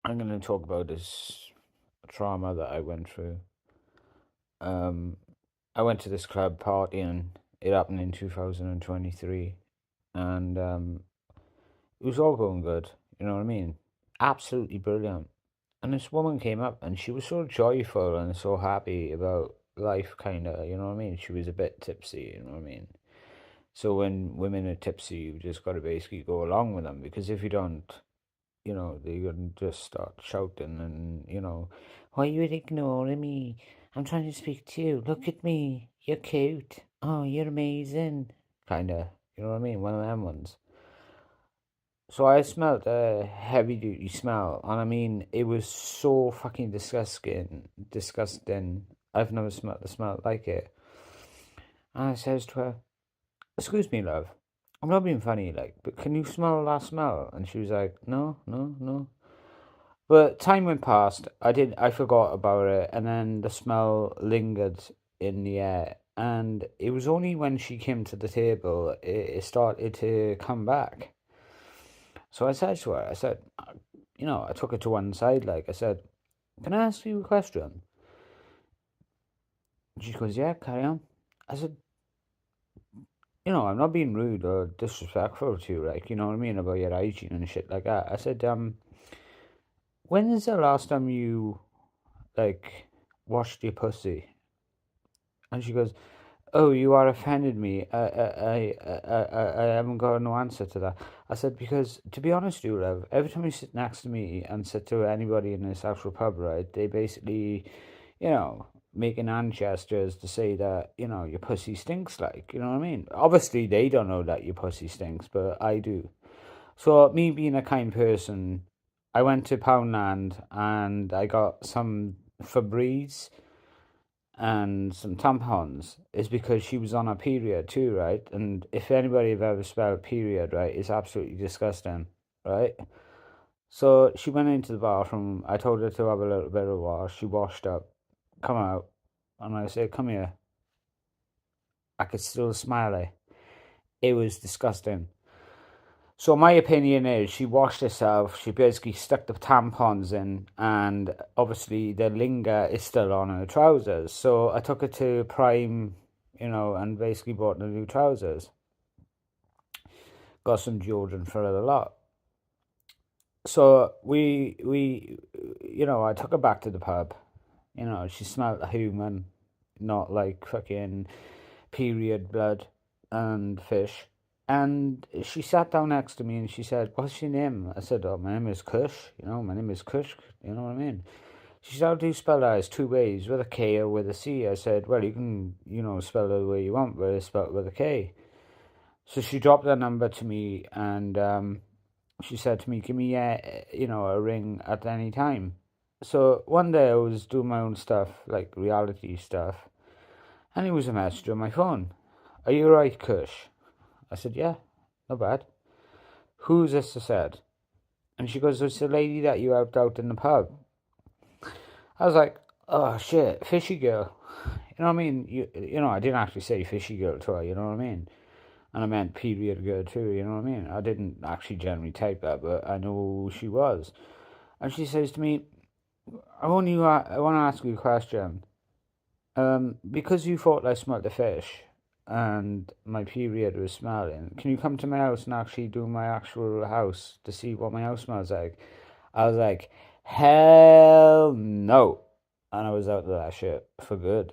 I'm going to talk about this trauma that I went through. Um, I went to this club party and it happened in 2023, and it was all going good. You know what I mean? Absolutely brilliant. And this woman came up and she was so joyful and so happy about life, kind of. You know what I mean? She was a bit tipsy. You know what I mean? So when women are tipsy, you just got to basically go along with them, because if you don't, they're gonna just start shouting and, why are you ignoring me? I'm trying to speak to you. Look at me. You're cute. Oh, you're amazing. Kinda. You know what I mean? One of them ones. So I smelled a heavy duty smell, and I mean, it was so fucking disgusting. Disgusting. I've never smelled a smell like it. And I says to her, "Excuse me, love. I'm not being funny, like, but can you smell that smell?" And she was like, "No, no, no." But time went past. I forgot about it, and then the smell lingered in the air. And it was only when she came to the table it started to come back. So I said to her, I said, I took her to one side, like I said, "Can I ask you a question?" She goes, "Yeah, carry on." I said, "I'm not being rude or disrespectful to you, like, you know what I mean, about your hygiene and shit like that." I said, when is the last time you, like, washed your pussy?" And she goes, "Oh, you are offended me. I haven't got no answer to that." I said, "Because to be honest with you, love, every time you sit next to me and sit to anybody in this actual pub, right, they basically, making hand gestures to say that, your pussy stinks, like, you know what I mean? Obviously, they don't know that your pussy stinks, but I do. So, me being a kind person, I went to Poundland and I got some Febreze and some tampons, is because she was on her period too, right? And if anybody have ever spelled period, right, it's absolutely disgusting, right? So she went into the bathroom. I told her to have a little bit of wash. She washed up, come out, and I said, "Come here." I could still smell it. It was disgusting. So my opinion is she washed herself. She basically stuck the tampons in, and obviously the linger is still on her trousers. So I took her to Prime, and basically bought the new trousers. Got some deodorant for her a lot. So I took her back to the pub. She smelled a human, not like fucking period blood and fish. And she sat down next to me and she said, "What's your name?" I said, "Oh, my name is Kush. My name is Kush. You know what I mean?" She said, "How do you spell that?" It's two ways, with a K or with a C. I said, "Well, you can, spell it the way you want, but it's spelled with a K." So she dropped her number to me, and she said to me, "Give me a ring at any time." So one day I was doing my own stuff, like reality stuff, and it was a message on my phone. "Are you right, Kush?" I said, "Yeah, not bad." "Who's this?" I said. And she goes, "It's the lady that you helped out in the pub." I was like, "Oh shit, fishy girl." You know what I mean? I didn't actually say fishy girl to her, you know what I mean? And I meant period girl too, you know what I mean? I didn't actually generally type that, but I know who she was. And she says to me, I want to ask you a question. Because you thought I smelled the fish and my period was smelling, can you come to my house and actually do my actual house to see what my house smells like? I was like, hell no. And I was out of that shit for good.